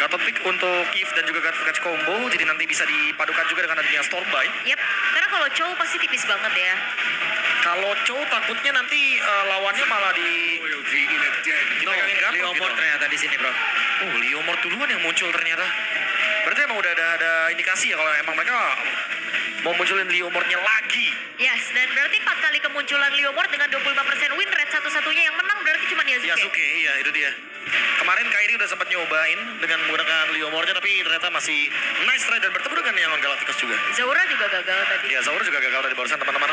Gatot pick untuk Eve dan juga Gatot catch combo, jadi nanti bisa dipadukan juga dengan adanya Stormby. Yap, karena kalau Chow pasti tipis banget ya. Kalau Chow takutnya nanti lawannya malah dipegangin Gatot Leomord gitu. ternyata di sini, bro. Oh, Leomord duluan yang muncul ternyata. Berarti emang udah ada indikasi ya kalau emang mereka mau munculin Leomordnya lagi. Yes, dan berarti 4 kali kemunculan Leomord dengan 25% win rate, satu-satunya yang menang berarti cuma Yasuke. Yasuke, iya itu dia. Kemarin Kairi udah sempat nyobain dengan menggunakan Leomordnya, tapi ternyata masih nice try dan bertemu dengan Yangon Galacticos juga. Zaura juga gagal tadi. Iya, Zaura juga gagal tadi barusan teman-teman.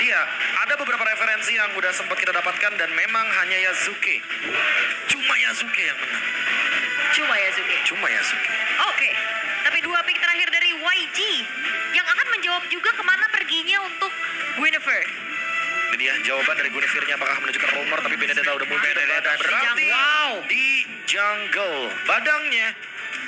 Iya, ada beberapa referensi yang udah sempat kita dapatkan dan memang hanya Yasuke. Cuma Yasuke yang menang. Cuma Yasuke. Cuma Yasuke. Oke, tapi 2 pick terakhir dari YG yang akan menjawab juga kemana perginya untuk Guinevere. Ini dia jawaban dari Guinevere-nya, apakah menuju ke Romer, tapi Benedetta udah mulai berarti di jungle. Badangnya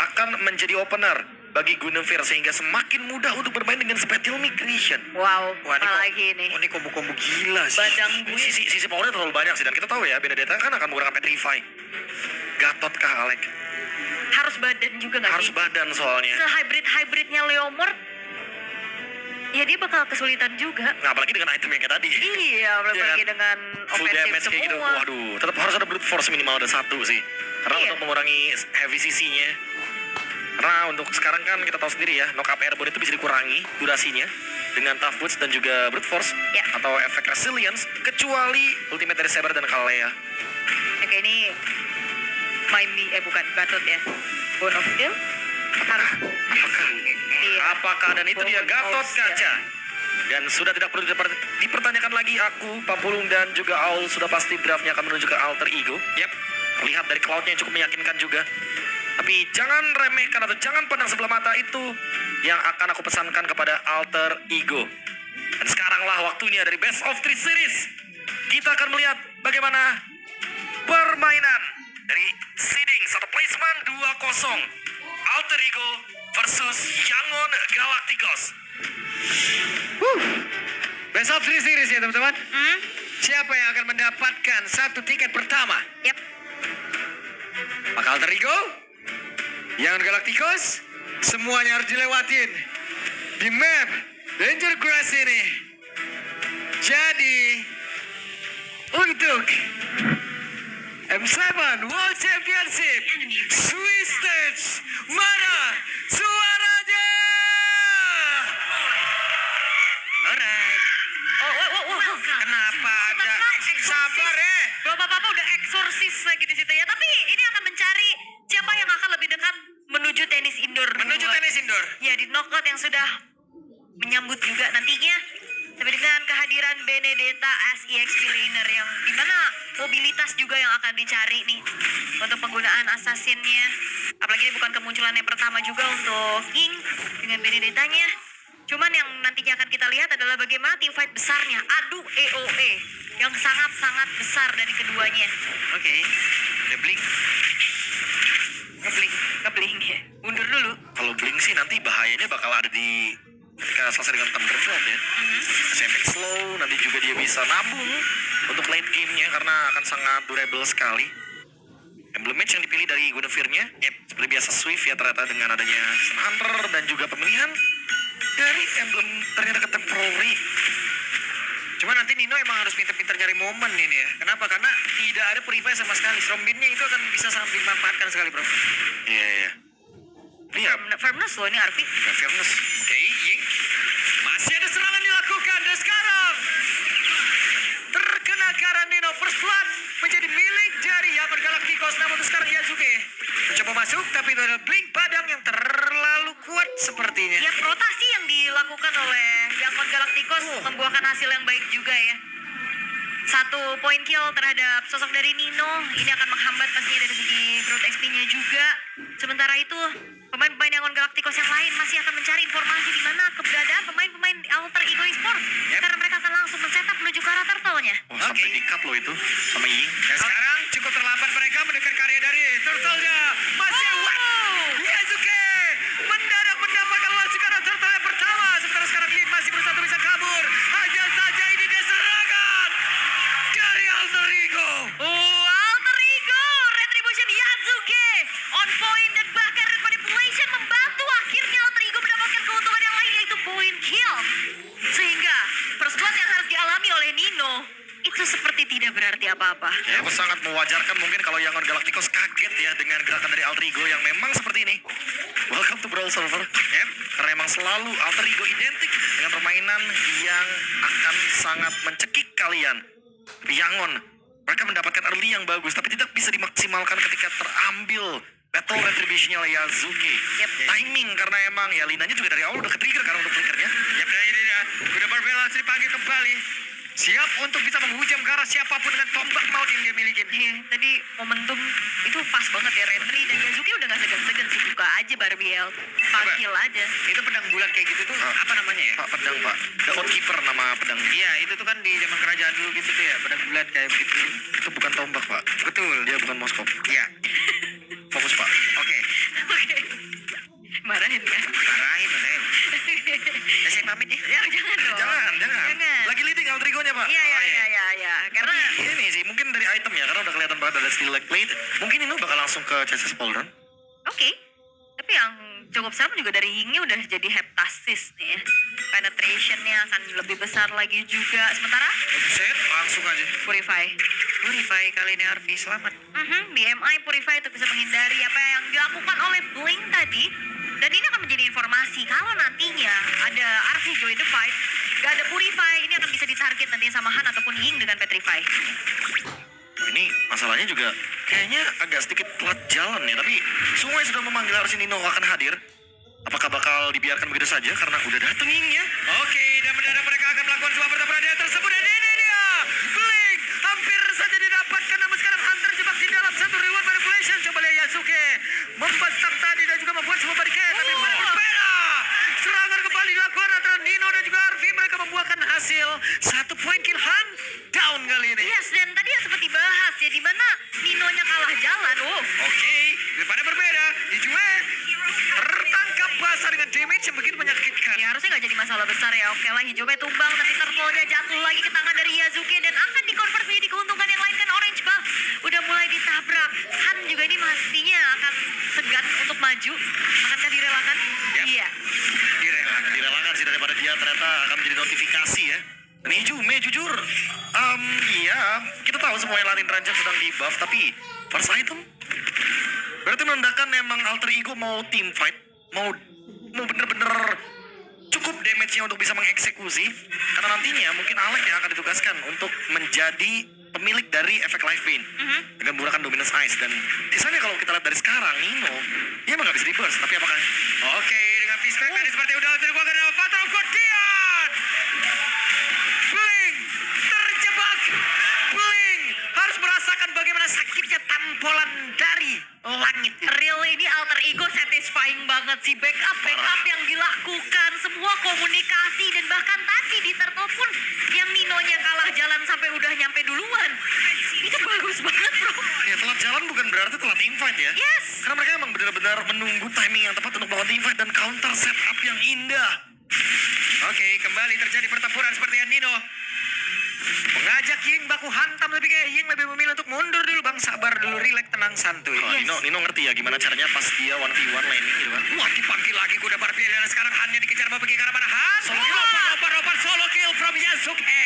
akan menjadi opener bagi Guinevere sehingga semakin mudah untuk bermain dengan Spatial Migration. Wow, Wah, apalagi nih. Ini kombo-kombo gila sih. Badang gue. Sisi powernya terlalu banyak sih, dan kita tahu ya Benedetta kan akan menggunakan Petrify. Gatot kah Alek? Harus badan juga gak Harus sih? badan soalnya. Se-hybrid-hybridnya Leomord, ya dia bakal kesulitan juga. Nah, apalagi dengan item yang kayak tadi. Iya, apalagi Iya kan? dengan Full offensive damage kayak gitu. semua. Waduh, tetap harus ada brute force minimal ada 1 sih. Karena Iya. untuk mengurangi heavy CC-nya. Karena untuk sekarang kan kita tahu sendiri ya, knock up airborne itu bisa dikurangi durasinya dengan tough boots dan juga brute force Ya. atau efek resilience, kecuali ultimate dari Saber dan Kalea. Oke, ini bukan Gatot ya. Bone of Steel. Harus. Iya. Apakah dan itu dia Bone Gatot of Steel. kaca. Dan sudah tidak perlu dipertanyakan lagi, aku, Papulung dan juga Aul sudah pasti draftnya akan menuju ke Alter Ego. Yap. Terlihat dari cloudnya yang cukup meyakinkan juga. Tapi jangan remehkan atau jangan pandang sebelah mata itu yang akan aku pesankan kepada Alter Ego. Dan sekaranglah waktunya dari Best of 3 Series. Kita akan melihat bagaimana permainan dari seeding satu placement 2-0. Alter Ego versus Yangon Galacticos. Best of 3 series ya, teman-teman. Hmm? Siapa yang akan mendapatkan 1 tiket pertama? Yap. Maka Alter Ego, Yangon Galacticos, semuanya harus dilewatin di map Danger Grass ini. Jadi, untuk M7 World Championship Swiss Stage, mana suaranya? Alright. Oh. Kenapa ada? Sabar ya. Bapak-bapak udah eksorsis lagi di situ ya. Tapi ini akan mencari siapa yang akan lebih dekat menuju tenis indoor. Menuju duluan. tenis indoor. Ya, di knockout yang sudah menyambut juga nantinya. Tapi dengan kehadiran Benedetta as EXP laner yang dimana mobilitas juga yang akan dicari nih untuk penggunaan assassinnya. Apalagi ini bukan kemunculan yang pertama juga untuk King dengan Benedettanya. Cuman yang nantinya akan kita lihat adalah bagaimana teamfight besarnya, adu AOE yang sangat-sangat besar dari keduanya. Oke. Udah blink. Ngebling ya. Mundur dulu. Kalau Blink sih nanti bahayanya bakal ada di ketika selesai dengan Thundercloud ya. Kasih efek slow, nanti juga dia bisa nabung untuk late game-nya karena akan sangat durable sekali. Emblem match yang dipilih dari Guinevere-nya, seperti biasa Swift ya ternyata dengan adanya Sun Hunter dan juga pemilihan dari emblem ternyata contemporary. Cuma nanti Nino emang harus pintar-pintar nyari momen ini ya. Kenapa? Karena tidak ada purify sama sekali. Strombinnya itu akan bisa sangat dimanfaatkan sekali, bro. Iya. Iya, Firmness loh ini Arfi. fairness. Oke, Ying. Masih ada serangan dilakukan dan sekarang terkena Karan Nino. First blood menjadi milik dari Yangon Galacticos. Namun untuk sekarang Yasuke mencoba masuk, tapi itu adalah blink padang yang terlalu kuat sepertinya. Ya, rotasi yang dilakukan oleh Yangon Galacticos membuahkan hasil yang baik juga ya. 1 point kill terhadap sosok dari Nino. Ini akan menghambat pastinya dari segi growth XP-nya juga. Sementara itu, pemain-pemain Yangon Galacticos yang lain masih akan mencari informasi di mana keberadaan pemain-pemain Alter Ego Esports. Karena mereka akan langsung men-setup menuju ke arah turtle-nya. Oh, sampai di cut loh itu sama Ying. Dan sekarang cukup terlambat mereka mendekat karya dari turtle-nya. Masih what? Yasuke mendadak mendapatkan launch karena turtle yang pertama. Sementara sekarang Ying masih berusaha untuk bisa kabur. Hanya saja ini dia serangan dari Alter Ego. Alter Ego, Retribution Yasuke on point dan bahkan tidak berarti apa-apa. Ya, aku sangat mewajarkan mungkin kalau Yangon Galacticos kaget ya dengan gerakan dari Alter Ego yang memang seperti ini. Welcome to Brawl Server. Yep, karena emang selalu Alter Ego identik dengan permainan yang akan sangat mencekik kalian. Tapi Yangon, mereka mendapatkan early yang bagus, tapi tidak bisa dimaksimalkan ketika terambil battle retribution-nya oleh Yazuki. Yep. Timing, karena emang ya Linanya juga dari awal udah ke-trigger karena untuk flickernya. Yap, dan ini dia. Udah Barbell langsung dipanggil kembali. Siap untuk bisa menghujam ke arah siapapun dengan tombak maut yang dia miliki. Iya, tadi momentum itu pas banget ya. Renry dan Yazuki udah gak segan-segan sih. Buka aja Barbiel. Panggil aja. Itu pedang bulat kayak gitu tuh apa namanya ya? Pak pedang, Pak. The Outkeeper nama pedang. Iya, itu tuh kan di zaman kerajaan dulu gitu tuh ya, pedang bulat kayak begitu. Itu bukan tombak, Pak. Betul. Dia bukan moskop. Iya. Fokus, Pak. Oke. Oke. Marahin ya. Marahin saya. Ya, saya pamit ya. Ya jangan dong. Jangan. Lagi leading Alter Ego-nya, Pak. Iya. Karena Ini sih mungkin dari item ya, karena udah kelihatan banget ada still leg plate. Mungkin ini bakal langsung ke chassis Pauldron. oke. Tapi yang cukup sama juga dari Yingnya udah jadi heptasis nih ya. Penetration-nya akan lebih besar lagi juga. Sementara Set langsung aja. Purify. Purify kali ini Arfi selamat. BMI Purify untuk bisa menghindari apa yang dilakukan oleh Blink tadi. Dan ini akan menjadi informasi kalau nantinya ada RV join the fight, gak ada Purify, ini akan bisa ditarget nantinya sama Han ataupun Ying dengan Petrify. Ini masalahnya juga kayaknya agak sedikit telat jalan ya, tapi Sungai sudah memanggil harusnya Nino akan hadir. Apakah bakal dibiarkan begitu saja karena udah dateng Yingnya? Oke, dan mendadak mereka akan melakukan sebuah pertempuran yang tersebut. Dan ini dia, Blink hampir saja didapatkan, namun sekarang Hunter terjebak di dalam satu reward manipulation. Coba lihat Yasuke membentang tadi dan juga membuat sebuah barricade, tapi pada berbeda. Serangan kembali dilakukan antara Nino dan juga Arfi. Mereka membuahkan hasil 1 poin kill Hunt down kali ini. Yes, dan tadi yang seperti bahas ya, di mana Ninonya kalah jalan. Oke, daripada berbeda, Hijue tertangkap basah dengan damage yang begitu menyakitkan. Ya harusnya nggak jadi masalah besar ya. Oke lah, Hijome tumbang, tapi turtle-nya jatuh lagi ke tangan dari Yazuki dan akan dikonvert menjadi keuntungan yang lain kan Orange Buff. Udah mulai ditabrak. Han juga ini pastinya akan segan untuk maju. Akankah direlakan? Yep. Iya. Direlakan sih daripada dia ternyata akan menjadi notifikasi ya. Dan Hijume jujur, iya kita tahu semua yang Latin Ranger sedang di buff, tapi first item berarti menandakan emang Alter Ego mau team fight, mau bener-bener cukup damage-nya untuk bisa mengeksekusi, karena nantinya mungkin Alec yang akan ditugaskan untuk menjadi pemilik dari efek Life Vein dengan menggunakan Dominance Ice. Dan sisanya kalau kita lihat dari sekarang, Nino dia emang gak bisa di-burst, tapi apakah Oke, dengan Peacemaker tadi seperti udah dikeluarkan dengan Fatal of Guardian. Blink terjebak. Blink harus merasakan bagaimana sakitnya tampolan dari langit. Real ini Alter Ego satisfying banget sih. Backup yang dilakukan, semua komunikasi, dan bahkan tadi di turtle pun yang Ninonya kalah jalan sampai udah nyampe duluan. Itu bagus banget bro. ya telat jalan bukan berarti telat teamfight ya? Yes. Karena mereka emang benar-benar menunggu timing yang tepat untuk melakukan teamfight dan counter setup yang indah. Oke, kembali terjadi pertempuran seperti yang Nino mengajak Ying baku hantam, lebih kayak Ying lebih memilih untuk mundur dulu. Bang, sabar dulu, relax, tenang, santuy. Oh, Nino ngerti ya gimana caranya pas dia 1v1 laning gitu kan. Wah, dipanggil lagi kuda Barbie dan sekarang Hannya dikejar mau pergi ke arah mana? Han, Solo kill. lompat, solo kill from Yasuke.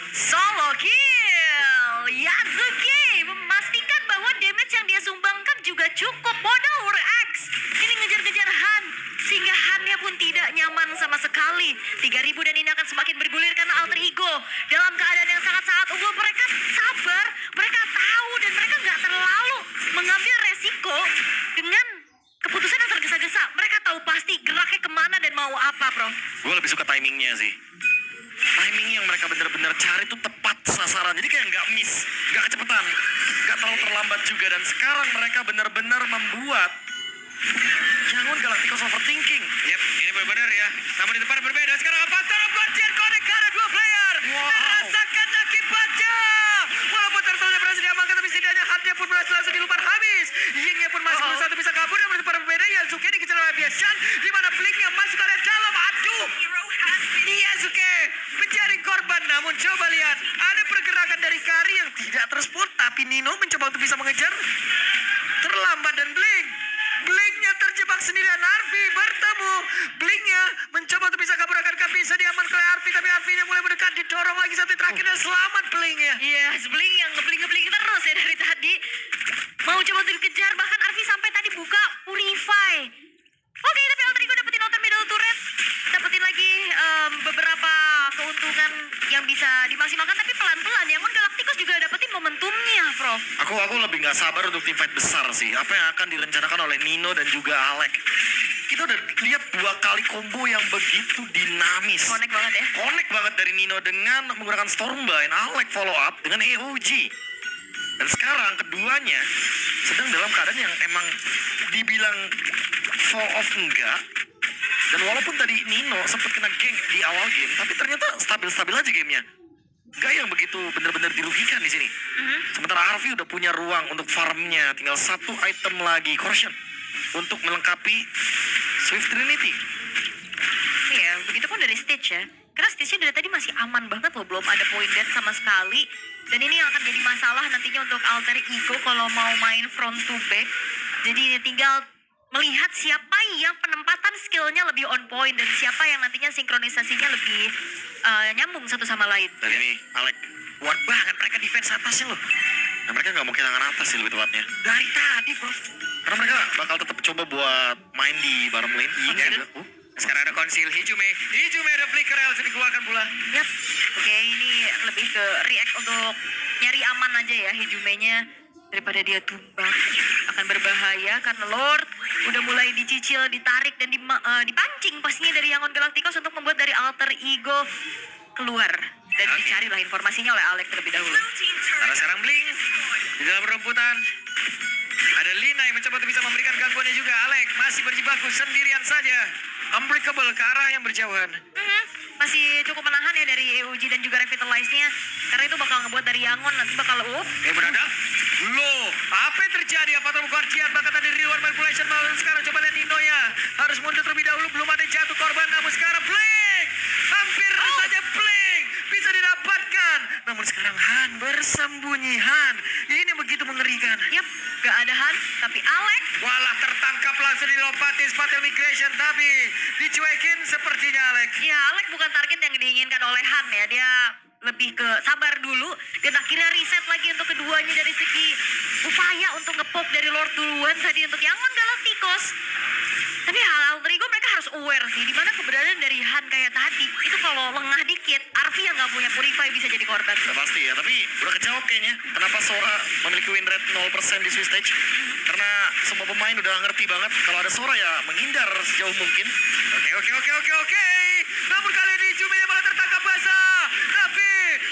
Solo kill. Yazuki memastikan bahwa damage yang dia sumbangkan juga cukup. Modal X ini ngejar-ngejar Han, sehingga Han-nya pun tidak nyaman sama sekali. 3000 dan ini akan semakin bergulir karena Alter Ego dalam keadaan yang sangat-sangat unggul. Mereka sabar, mereka tahu, dan mereka nggak terlalu mengambil resiko dengan keputusan yang tergesa-gesa. Mereka tahu pasti geraknya kemana dan mau apa, bro. Gue lebih suka timingnya sih. Timing yang mereka benar-benar cari tuh tepat sasaran. Jadi kayak nggak miss, nggak kecepatan, nggak terlalu terlambat juga. Dan sekarang mereka benar-benar membuat Yangon Galacticos overthinking. Yep, ini benar-benar ya. Namun di depan berbeda. Sekarang apa? Turtle of Guardian connect ke arah dua player. Wow. Dan rasakan akibatnya. Walaupun turtle-nya berhasil diamankan, tapi setidaknya Hannya pun berhasil langsung dilumpat habis. Yingnya pun masih berusaha untuk bisa kabur. Dan di depan berbeda, Yasuke dikejar oleh Biasan. Di mana Blinknya masuk ke area dalam. Aduh. Yasuke menjadi korban. Namun coba lihat, ada pergerakan dari Kari yang tidak terspot. Tapi Nino mencoba untuk bisa mengejar. Terlambat dan Blinknya terjebak sendirian. Arfi bertemu. Blinknya mencoba mencoba untuk bisa kabur akan bisa diamankan oleh Arfi, tapi Arfinya mulai mendekat, didorong lagi satu terakhir dan selamat Bling ya. Iya, Bling yang ngebling-ngebling terus ya dari tadi. Mau coba untuk dikejar, bahkan Arfi sampai tadi buka Purify. Oke, tapi Alter Ego dapetin outer middle turret. Dapetin lagi beberapa keuntungan yang bisa dimaksimalkan, tapi pelan-pelan. Yang Galacticos juga dapetin momentumnya, Prof. Aku lebih nggak sabar untuk tim fight besar sih. Apa yang akan direncanakan oleh Nino dan juga Alec. Kita udah lihat 2 kali combo yang begitu dinamis. Connect banget ya. Connect banget dari Nino dengan menggunakan Stormbind. Alec follow up dengan AOG. Dan sekarang keduanya sedang dalam keadaan yang emang dibilang fall off enggak. Dan walaupun tadi Nino sempat kena gank di awal game, tapi ternyata stabil-stabil aja gamenya. Gak yang begitu benar-benar dirugikan di sini. Sementara Harvey udah punya ruang untuk farmnya, tinggal 1 item lagi, Corrosion, untuk melengkapi Swift Trinity. Iya, begitu pun dari Stitch ya. Karena Stitch-nya dari tadi masih aman banget loh, belum ada point death sama sekali. Dan ini yang akan jadi masalah nantinya untuk Alter Ego kalau mau main front to back. Jadi tinggal melihat siapa yang penempatan skillnya lebih on point dan siapa yang nantinya sinkronisasinya lebih nyambung satu sama lain. Dan ini Alec kuat banget mereka defense atasnya loh. Dan mereka nggak mau kehilangan atas sih lebih tepatnya. Dari tadi bro. Karena mereka bakal tetap coba buat main di bottom lane. Iya. Sekarang ada konsil Hijume ada flicker yang harus dikeluarkan pula. Yap. Oke, ini lebih ke react untuk nyari aman aja ya Hijumenya daripada dia tumbang. Akan berbahaya karena Lord udah mulai dicicil, ditarik dan dipancing pastinya dari Yangon Galacticos untuk membuat dari Alter Ego keluar. Dan dicarilah informasinya oleh Alex terlebih dahulu. Karena sekarang Bling di dalam peremputan. Ada Lina yang mencoba untuk bisa memberikan gangguannya juga. Alec masih berjibaku sendirian saja. Unbreakable ke arah yang berjauhan. Masih cukup menahan ya dari EUG dan juga Revitalize-nya. Karena itu bakal ngebuat dari Yangon nanti bakal Mendadak. Loh, apa yang terjadi? Apa tahu Guardian bahkan tadi reward manipulation mau sekarang coba lihat Nino ya. Harus mundur terlebih dahulu, belum ada jatuh korban, namun sekarang Blink hampir saja Blink bisa didapatkan. Namun sekarang Han bersembunyi. Han, ini begitu mengerikan. Yap, gak ada Han, tapi Alex Walah tertangkap langsung dilompatin Spatial Migration, tapi dicuekin sepertinya Alex. ya Alex bukan target yang diinginkan oleh Han ya. Dia lebih ke sabar dulu dan akhirnya reset lagi untuk keduanya dari segi upaya untuk ngepop dari Lord duluan tadi untuk Yangon Galacticos. Tapi hal Alter Ego mereka harus aware sih dimana keberadaan dari Han kayak tadi itu kalau lengah dikit Arfi yang nggak punya Purify bisa jadi korban. Udah pasti ya, tapi udah kejawab kayaknya kenapa Sora memiliki win rate 0% di Swiss Stage. Karena semua pemain udah ngerti banget kalau ada Sora ya menghindar sejauh mungkin. Oke. Namun kali ini Jume malah tertangkap basah. Tapi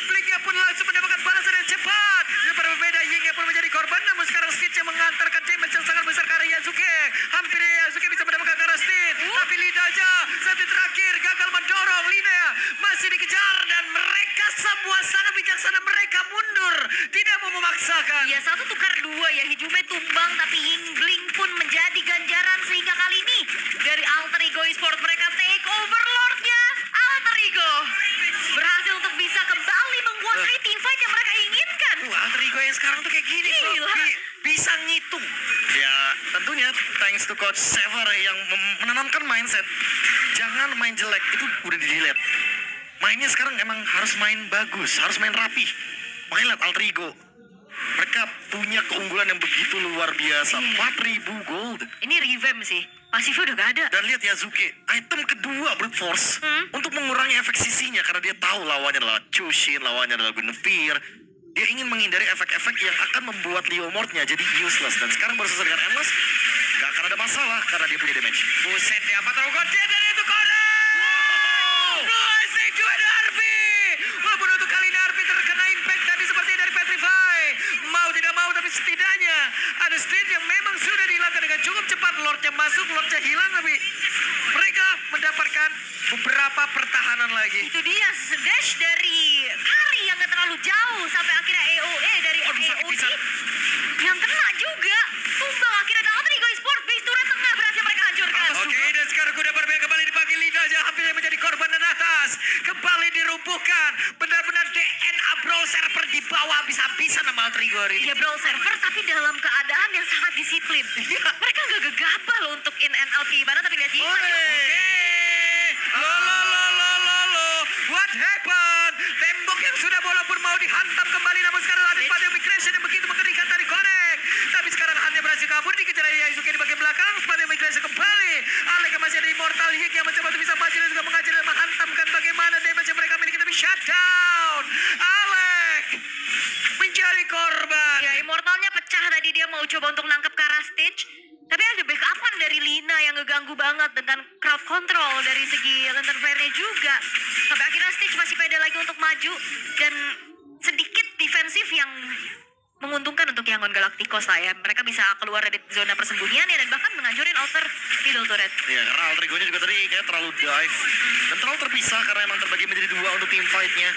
Blinknya pun langsung mendapatkan balasan yang cepat. Daripada berbeda, Yingnya pun menjadi korban. Namun sekarang Stitch yang mengantarkan damage yang sangat besar ke arah Yasuke. Hampir Yasuke bisa mendapatkan ke arah Stitch. Tapi Lina aja satu terakhir gagal mendorong. Lina masih dikejar dan mereka semua sangat bijaksana. Mereka mundur, tidak mau memaksakan. Ya satu tukar dua ya Hijume tumbang tapi Yingling pun menjadi ganjaran sehingga kali ini dari Alter Ego Esports mereka take over Lordnya Alter Ego berhasil untuk bisa kembali menguasai teamfight yang mereka inginkan. Alter Ego yang sekarang tuh kayak gini bro. Gila. Bisa ngitung. Ya tentunya thanks to Coach Sever yang menanamkan mindset jangan main jelek, itu udah di-delete. Mainnya sekarang emang harus main bagus, harus main rapi. Makanya lihat Alter Ego, mereka punya keunggulan yang begitu luar biasa. 4.000 gold. Ini revamp sih, pasifnya udah gak ada. Dan lihat Yasuke, item kedua Brute Force untuk mengurangi efek sisinya karena dia tahu lawannya adalah Chushin, lawannya adalah Guinevere. Dia ingin menghindari efek-efek yang akan membuat Leomord-nya jadi useless. Dan sekarang baru selesai dengan Endless, gak akan ada masalah karena dia punya damage. Buset ya, apa tahu Guardian dan itu Kona. Asik juga ada Arfi. Walaupun untuk kali ini Arfi terkena impact tadi seperti dari Petrify. Mau tidak mau tapi setidaknya ada Stitch yang memang sudah dihilangkan dengan cukup cepat. Lordnya masuk, Lordnya hilang tapi mereka mendapatkan beberapa pertahanan lagi. Itu dia dash dari Kari yang gak terlalu jauh sampai akhirnya AOE dari sakit AOC pisan. yang kena juga. Tumbang akhirnya dan Alter Ego Esports base turret tengah berhasil mereka hancurkan. Oke, dan sekarang kuda berbeda kembali dipanggil Lina aja hampir menjadi korban dan atas. Kembali dirumpuhkan. Benar-benar DNA Brawl server di bawah habis-habisan sama Alter Ego hari ini. Ya brawl server tapi dalam keadaan yang sangat disiplin. Mereka gak gegabah loh untuk in and out gimana tapi lihat Jima. Oke. sudah bola pun mau dihantam kembali, namun sekarang ada pada Migration yang begitu mengerikan dari Connect. Tapi sekarang hanya berhasil kabur, dikejar oleh Yasuke di bagian belakang. Pada Migration kembali. Alec masih ada Immortal Hik yang mencoba untuk bisa maju dan juga mengajar dan menghantamkan bagaimana damage yang mereka miliki, tapi shutdown. Alec menjadi korban. Ya, Immortalnya pecah tadi, dia mau coba untuk nangkep ke arah Stitch. Tapi ada backupan dari Lina yang ngeganggu banget dengan crowd control dari segi lantern flare-nya juga. Sampai akhirnya Stitch masih pede lagi untuk maju. Dan sedikit defensif yang menguntungkan untuk Yangon Galacticos lah ya. Mereka bisa keluar dari zona persembunyiannya dan bahkan menghancurin outer middle turret. Ya, karena alter ego-nya juga tadi kayak terlalu dive dan terlalu terpisah karena emang terbagi menjadi dua untuk team fight-nya.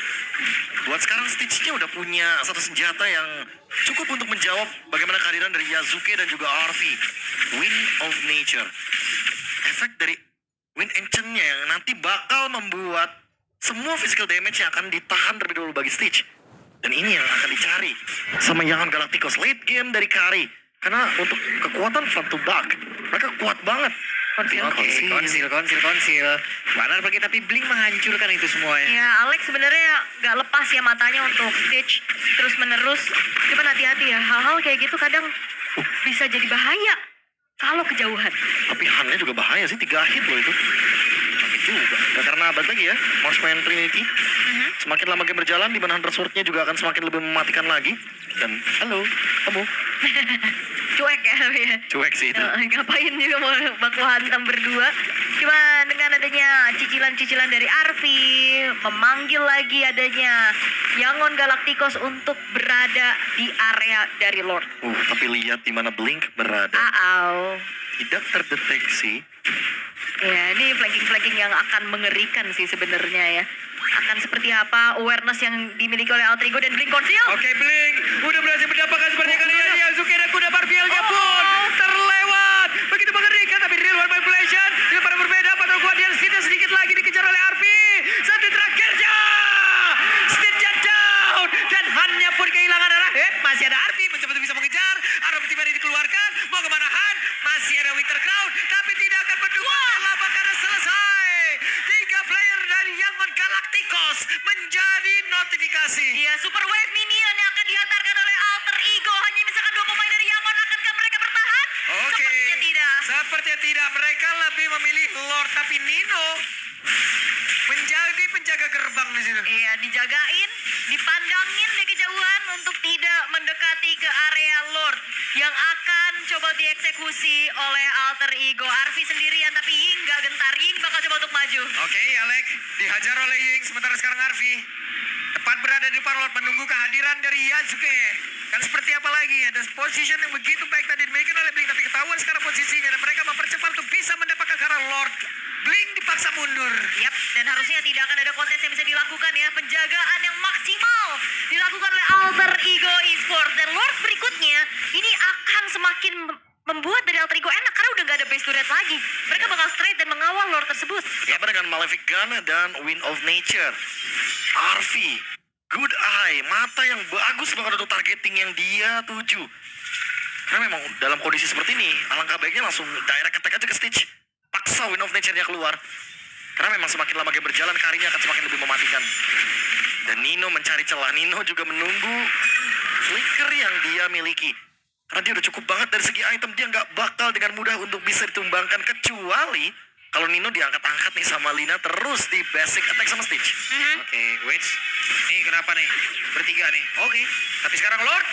Buat sekarang Stitch-nya udah punya satu senjata yang cukup untuk menjawab bagaimana kehadiran dari Yasuke dan juga Arfi. Wind of Nature. Efek dari Wind Ancient-nya yang nanti bakal membuat semua physical damage yang akan ditahan terlebih dahulu bagi Stitch. Dan ini yang akan dicari sama Yangon Galacticos late game dari Kari. Karena untuk kekuatan Front to Back, mereka kuat banget. Oke, konsil. Benar pergi, tapi Blink menghancurkan itu semuanya. Ya, Alex sebenarnya nggak lepas ya matanya untuk Stitch terus menerus. Cuman hati-hati ya, hal-hal kayak gitu kadang bisa jadi bahaya kalau kejauhan. Tapi Hannya juga bahaya sih, 3 hit loh itu. Sakit juga. Gak karena abad lagi ya, Marksman Trinity. Semakin lama game berjalan, di mana Hunter Sword-nya juga akan semakin lebih mematikan lagi. Dan, halo, kamu. Cuek ya, ya. Cuek sih itu. Ngapain juga mau baku hantam berdua. Cuma dengan adanya cicilan-cicilan dari Arfi, memanggil lagi adanya Yangon Galacticos untuk berada di area dari Lord. Tapi lihat di mana Blink berada. Tidak terdeteksi. Ya, ini flanking-flanking yang akan mengerikan sih sebenarnya ya. Akan seperti apa awareness yang dimiliki oleh Alter Ego dan Blink Conceal. Oke, Blink udah berhasil mendapatkan seperti kali ini. Yasuke dan kuda Barbielnya pun terlewat. Begitu mengerikan, tapi real one manipulation dengan para berbeda. Patron Guardian sedikit lagi dikejar oleh Arfi. Satu terakhirnya, Stitch down dan Han-nya pun kehilangan arah. Masih ada Arfi mencoba untuk bisa mengejar. Arah tiba dikeluarkan. Mau kemana Han? Masih ada Winter Crown, tapi tidak akan mendukung lama karena selesai. 3 player dari Yangon Galacticos menjadi notifikasi. Ya, Super Wave Minion yang akan dihantarkan oleh Alter Ego. Hanya misalkan 2 pemain dari Yangon, akankah mereka bertahan? Oke. Sepertinya tidak. Sepertinya tidak. Mereka lebih memilih Lord, tapi Nino menjadi penjaga gerbang di situ. Iya, dijagain, dipandangin dari kejauhan untuk tidak mendekati ke area Lord yang akan coba dieksekusi oleh Alter Ego. Arfi sendirian, tapi Ying gak gentar. Ying bakal coba untuk maju. Oke, Alec dihajar oleh Ying. Sementara sekarang Arfi tepat berada di depan Lord menunggu kehadiran dari Yasuke. Dan seperti apa lagi, ada position yang begitu baik tadi dimiliki oleh Blink, tapi ketahuan sekarang posisinya dan mereka mempercepat untuk bisa mendapatkan ke arah Lord. Blink dipaksa mundur. Yap, dan harusnya tidak akan ada kontes yang bisa dilakukan ya. Penjagaan yang maksimal dilakukan oleh Alter Ego Esports. Dan Lord berikutnya ini akan semakin membuat dari Alter Ego enak karena udah gak ada base turret lagi. Mereka bakal straight dan mengawal Lord tersebut. Ya, dengan Malefic Gun dan Wind of Nature. Arfi, good eye, mata yang bagus banget untuk targeting yang dia tuju. Karena memang dalam kondisi seperti ini, alangkah baiknya langsung direct attack aja ke Stitch. Paksa Wind of Nature-nya keluar. Karena memang semakin lama game berjalan, Karinya akan semakin lebih mematikan. Dan Nino mencari celah. Nino juga menunggu flicker yang dia miliki. Karena dia udah cukup banget dari segi item, dia nggak bakal dengan mudah untuk bisa ditumbangkan. Kecuali kalau Nino diangkat-angkat nih sama Lina terus di basic attack sama Stitch. Oke, wait. Nih kenapa nih? Bertiga nih. Oke. Tapi sekarang Lord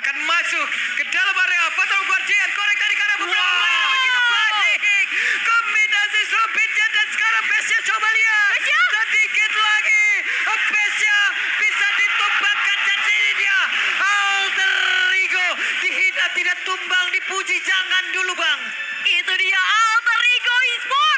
akan masuk ke dalam area Patron Guardian. Korek dari kanan beberapa player begitu balik. Kombinasi Sobitnya dan sekarang Besnya coba lihat. Sedikit lagi. Besnya bisa ditumbangkan dan ini dia. Alter Ego dihina tidak tumbang, dipuji jangan dulu bang. Itu dia Alter Ego Esports.